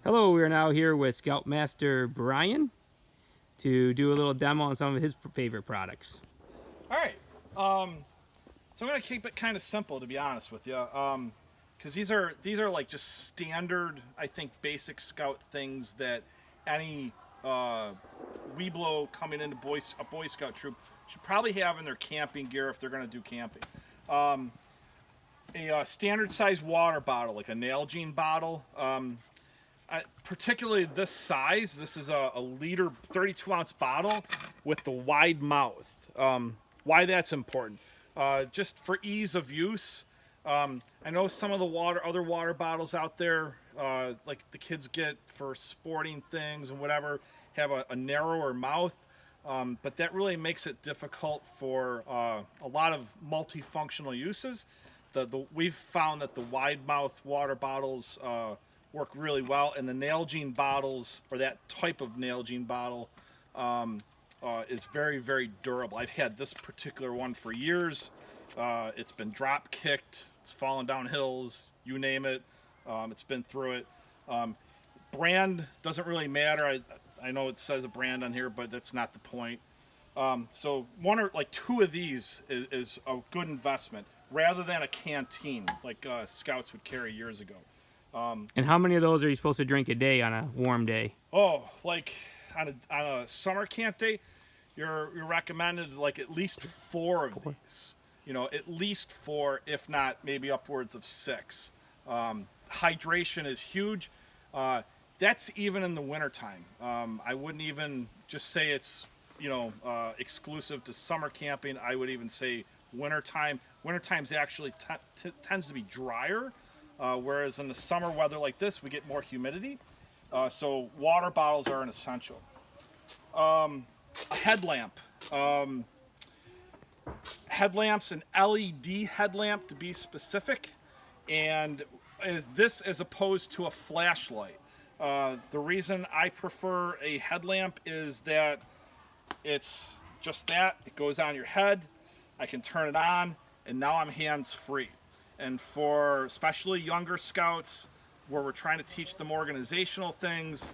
Hello, we are now here with Scoutmaster Brian to do a little demo on some of his favorite products. All right. So I'm gonna keep it kind of simple, to be honest with you, because these are like just standard, I think, basic Scout things that any Weeblo coming into a Boy Scout troop should probably have in their camping gear if they're gonna do camping. A standard size water bottle, like a Nalgene bottle. Particularly this size, this is a liter, 32-ounce bottle with the wide mouth. Why that's important? Just for ease of use. I know some of the other water bottles out there, like the kids get for sporting things and whatever, have a narrower mouth. But that really makes it difficult for a lot of multifunctional uses. We've found that the wide mouth water bottles work really well, and the Nalgene bottles, or that type of Nalgene bottle, is very, very durable. I've had this particular one for years. It's been drop kicked, it's fallen down hills, you name it. It's been through it. Brand doesn't really matter. I know it says a brand on here, but that's not the point. So one or like two of these is a good investment rather than a canteen like Scouts would carry years ago. And how many of those are you supposed to drink a day on a warm day? Oh, like on a summer camp day, you're recommended like at least four of these. You know, at least four, if not maybe upwards of six. Hydration is huge. That's even in the wintertime. I wouldn't even just say it's, exclusive to summer camping. I would even say wintertime. Wintertime's actually tends to be drier, whereas in the summer weather like this, we get more humidity. So water bottles are an essential. A headlamp. Headlamps, an LED headlamp to be specific, and this as opposed to a flashlight. The reason I prefer a headlamp is that it's just that. It goes on your head. I can turn it on, and now I'm hands-free. And for especially younger scouts, where we're trying to teach them organizational things,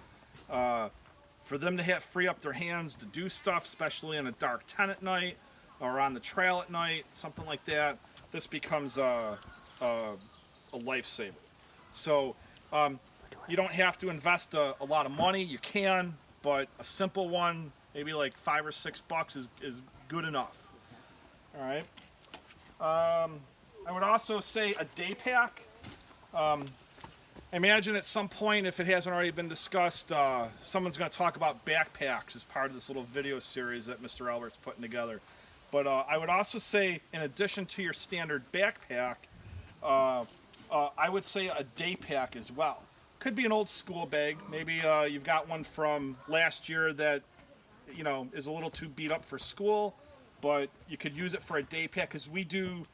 for them to free up their hands to do stuff, especially in a dark tent at night or on the trail at night, something like that, this becomes a lifesaver. So you don't have to invest a lot of money. You can, but a simple one, maybe like $5 or $6 is good enough. All right. I would also say a day pack. Imagine at some point, if it hasn't already been discussed, someone's going to talk about backpacks as part of this little video series that Mr. Albert's putting together. But I would also say, in addition to your standard backpack, I would say a day pack as well. Could be an old school bag. Maybe you've got one from last year that is a little too beat up for school, but you could use it for a day pack, because we do.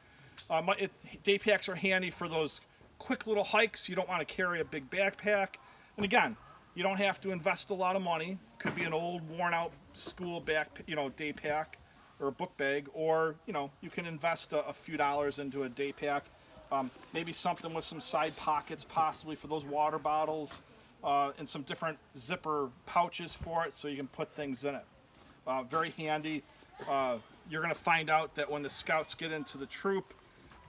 Day packs are handy for those quick little hikes. You don't want to carry a big backpack, and again, you don't have to invest a lot of money. Could be an old, worn-out school day pack or a book bag, or you can invest a few dollars into a day pack. Maybe something with some side pockets, possibly for those water bottles, and some different zipper pouches for it, so you can put things in it. Very handy. You're going to find out that when the scouts get into the troop,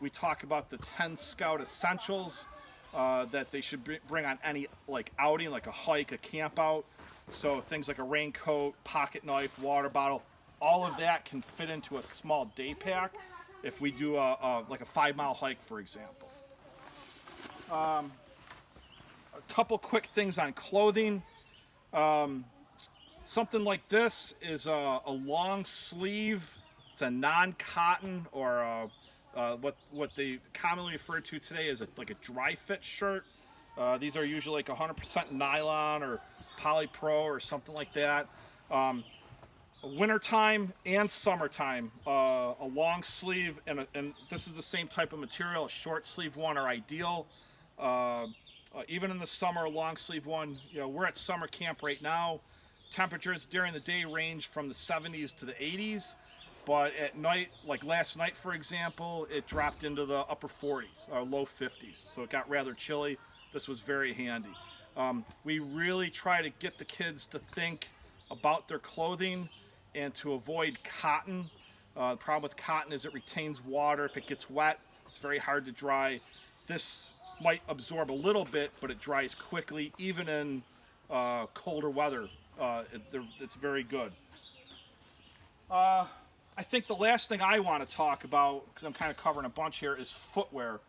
we talk about the 10 Scout essentials that they should bring on any outing, like a hike, a camp out. So things like a raincoat, pocket knife, water bottle, all of that can fit into a small day pack if we do a 5-mile hike, for example. A couple quick things on clothing. Something like this is a long sleeve. It's a non-cotton, or what they commonly refer to today as a dry fit shirt. These are usually like 100% nylon or polypro or something like that. Wintertime and summertime, a long sleeve and this is the same type of material. A short sleeve one are ideal. Even in the summer, a long sleeve one. We're at summer camp right now. Temperatures during the day range from the 70s to the 80s. But at night, like last night, for example, it dropped into the upper 40s or low 50s. So it got rather chilly. This was very handy. We really try to get the kids to think about their clothing and to avoid cotton. The problem with cotton is it retains water. If it gets wet, it's very hard to dry. This might absorb a little bit, but it dries quickly, even in colder weather. It's very good. I think the last thing I want to talk about, because I'm kind of covering a bunch here, is footwear.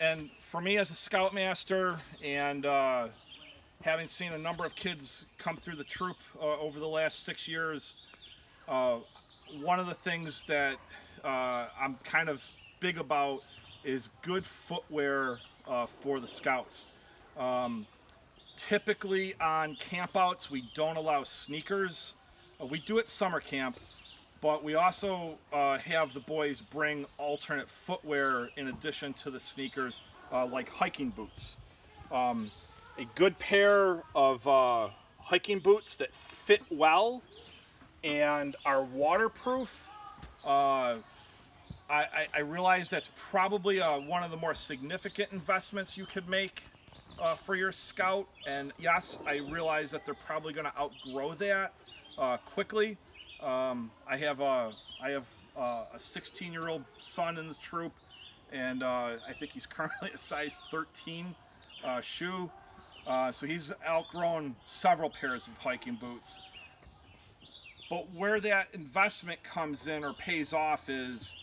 And for me as a Scoutmaster, and having seen a number of kids come through the troop over the last 6 years, one of the things that I'm kind of big about is good footwear for the Scouts. Typically on campouts, we don't allow sneakers. We do at summer camp, but we also have the boys bring alternate footwear in addition to the sneakers, like hiking boots. A good pair of hiking boots that fit well and are waterproof. I realize that's probably one of the more significant investments you could make for your Scout, and yes, I realize that they're probably going to outgrow that quickly. I have a 16-year-old son in this troop, and I think he's currently a size 13 shoe, so he's outgrown several pairs of hiking boots. But where that investment comes in or pays off is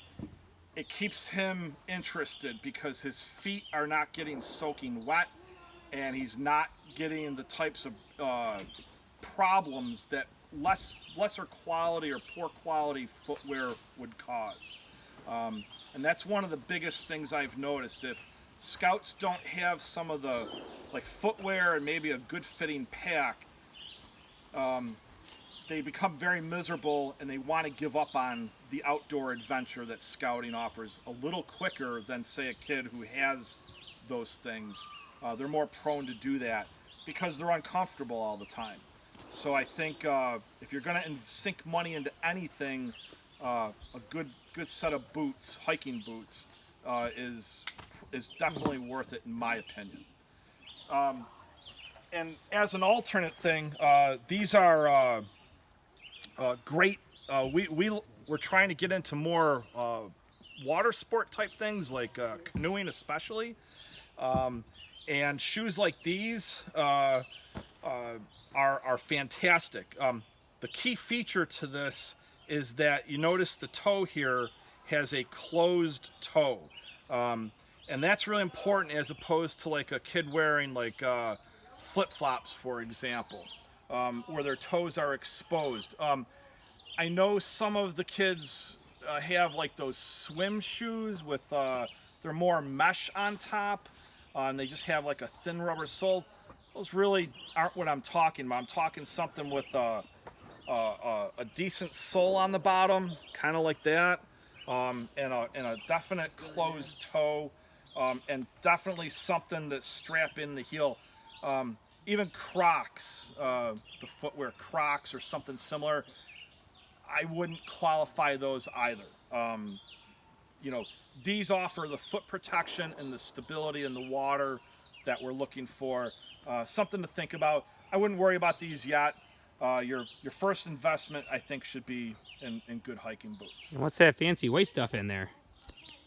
it keeps him interested, because his feet are not getting soaking wet, and he's not getting the types of problems that lesser quality or poor quality footwear would cause. And that's one of the biggest things I've noticed. If Scouts don't have some of the footwear and maybe a good fitting pack, they become very miserable, and they want to give up on the outdoor adventure that Scouting offers a little quicker than, say, a kid who has those things. They're more prone to do that because they're uncomfortable all the time. So I think if you're going to sink money into anything, a good set of boots, hiking boots, is definitely worth it in my opinion. And as an alternate thing, these are great. We're trying to get into more water sport type things, like canoeing especially. And shoes like these are fantastic. The key feature to this is that you notice the toe here has a closed toe. And that's really important, as opposed to like a kid wearing flip-flops, for example, where their toes are exposed. I know some of the kids have like those swim shoes with they're more mesh on top, and they just have like a thin rubber sole. Those really aren't what I'm talking about. I'm talking something with a decent sole on the bottom, kind of like that, and a definite closed toe, and definitely something that strap in the heel. Even Crocs, the footwear Crocs or something similar, I wouldn't qualify those either. These offer the foot protection and the stability in the water that we're looking for. Something to think about. I wouldn't worry about these yet. Your first investment, I think, should be in good hiking boots. And what's that fancy white stuff in there?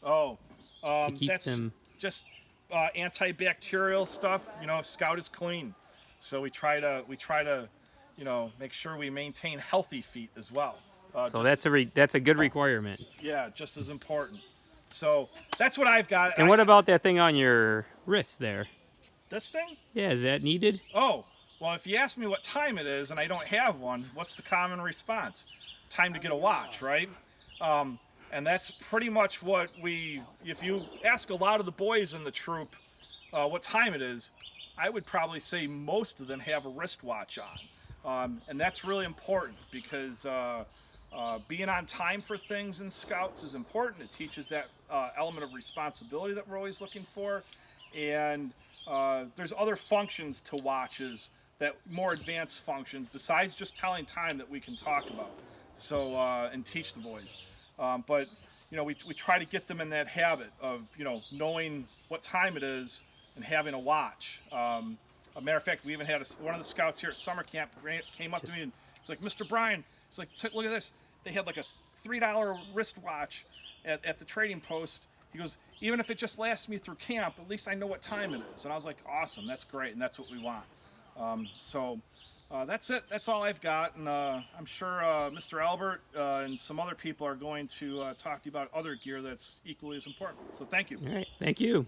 Oh, To keep that's them... just antibacterial stuff. Scout is clean, so we try to make sure we maintain healthy feet as well. So that's a good requirement. Yeah, just as important. So that's what I've got. And what about that thing on your wrist there? This thing? Yeah, is that needed? Oh, well, if you ask me what time it is and I don't have one, what's the common response? Time to get a watch, right? And that's pretty much what if you ask a lot of the boys in the troop what time it is, I would probably say most of them have a wristwatch on. And that's really important, because being on time for things in Scouts is important. It teaches that element of responsibility that we're always looking for. And there's other functions to watches, that more advanced functions, besides just telling time, that we can talk about. So, and teach the boys. But we try to get them in that habit of, knowing what time it is, and having a watch. A matter of fact, we even had one of the scouts here at summer camp came up to me and it's like, Mr. Brian, it's like, look at this. They had like a $3 wristwatch at the trading post. He goes, even if it just lasts me through camp, at least I know what time it is. And I was like, awesome, that's great, and that's what we want. That's it. That's all I've got. And I'm sure Mr. Albert and some other people are going to talk to you about other gear that's equally as important. So thank you. All right. Thank you.